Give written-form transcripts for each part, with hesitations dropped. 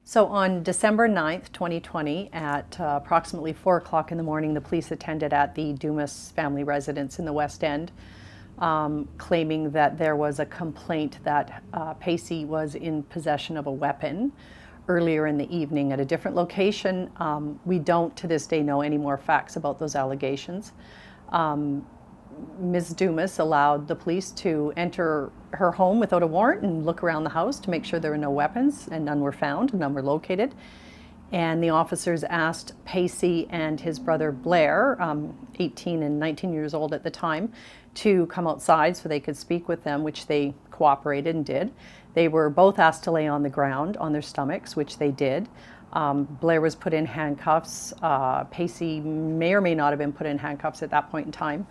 So on December 9th, 2020, at approximately 4 o'clock in the morning, the police attended at the Dumas family residence in the West End, claiming that there was a complaint that Pacey was in possession of a weapon earlier in the evening at a different location. We don't, to this day, know any more facts about those allegations. Ms. Dumas allowed the police to enter her home without a warrant and look around the house to make sure there were no weapons, and none were found, none were located. And the officers asked Pacey and his brother Blair, 18 and 19 years old at the time, to come outside so they could speak with them, which they cooperated and did. They were both asked to lay on the ground on their stomachs, which they did. Blair was put in handcuffs. Pacey may or may not have been put in handcuffs at that point in time.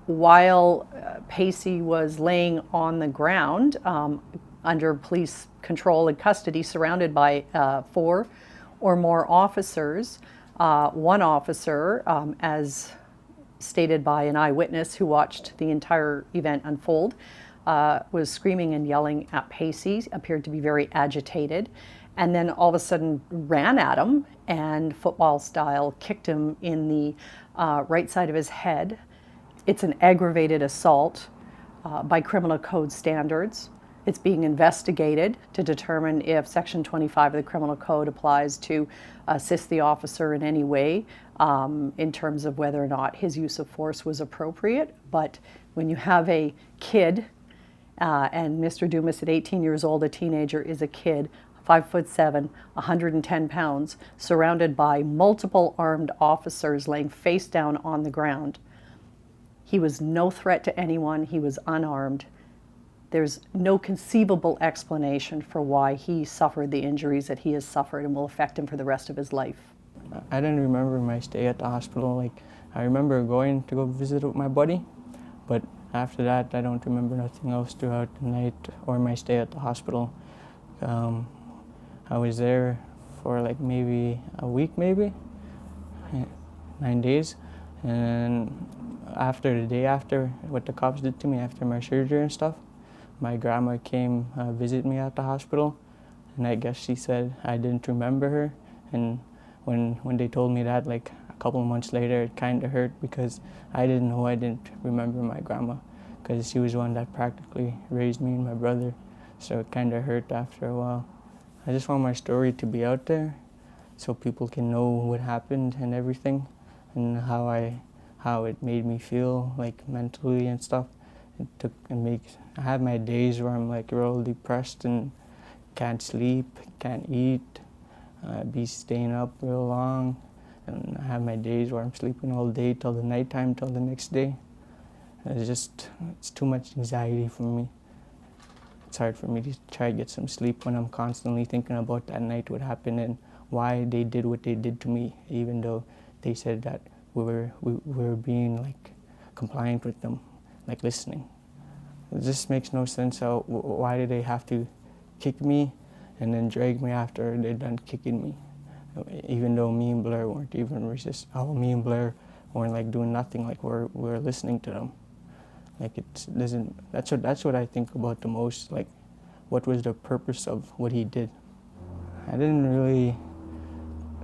While Pacey was laying on the ground under police control and custody, surrounded by 4 or more officers, one officer, as stated by an eyewitness who watched the entire event unfold, was screaming and yelling at Pacey, appeared to be very agitated, and then all of a sudden ran at him and football style kicked him in the right side of his head. It's an aggravated assault by criminal code standards. It's being investigated to determine if Section 25 of the criminal code applies to assist the officer in any way in terms of whether or not his use of force was appropriate. But when you have a kid, and Mr. Dumas at 18 years old, a teenager, is a kid, 5'7", 110 pounds, surrounded by multiple armed officers laying face down on the ground. He was no threat to anyone. He was unarmed. There's no conceivable explanation for why he suffered the injuries that he has suffered and will affect him for the rest of his life. I didn't remember my stay at the hospital. I remember going to go visit with my buddy, but after that, I don't remember nothing else throughout the night or my stay at the hospital. I was there for like maybe a week, maybe 9 days, and after the day after what the cops did to me after my surgery and stuff, my grandma came visit me at the hospital, and I guess she said I didn't remember her. And when they told me that, like a couple of months later, it kind of hurt because I didn't know I didn't remember my grandma, because she was the one that practically raised me and my brother. So it kind of hurt after a while. I just want my story to be out there so people can know what happened and everything, and how it made me feel, like mentally and stuff. I have my days where I'm like real depressed and can't sleep, can't eat, be staying up real long, and I have my days where I'm sleeping all day till the nighttime, till the next day. It's too much anxiety for me. It's hard for me to try to get some sleep when I'm constantly thinking about that night, what happened and why they did what they did to me, even though they said that we were being like compliant with them, like listening. It just makes no sense. Why did they have to kick me and then drag me after they're done kicking me? Even though me and Blair weren't even resist. Oh, me and Blair weren't like doing nothing. Like we're listening to them. Like it doesn't. That's what I think about the most. Like, what was the purpose of what he did? I didn't really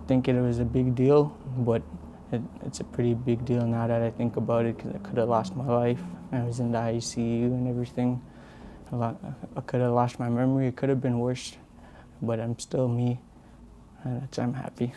think it was a big deal, but it's a pretty big deal now that I think about it, because I could have lost my life. I was in the ICU and everything. I could have lost my memory. It could have been worse, but I'm still me, and I'm happy.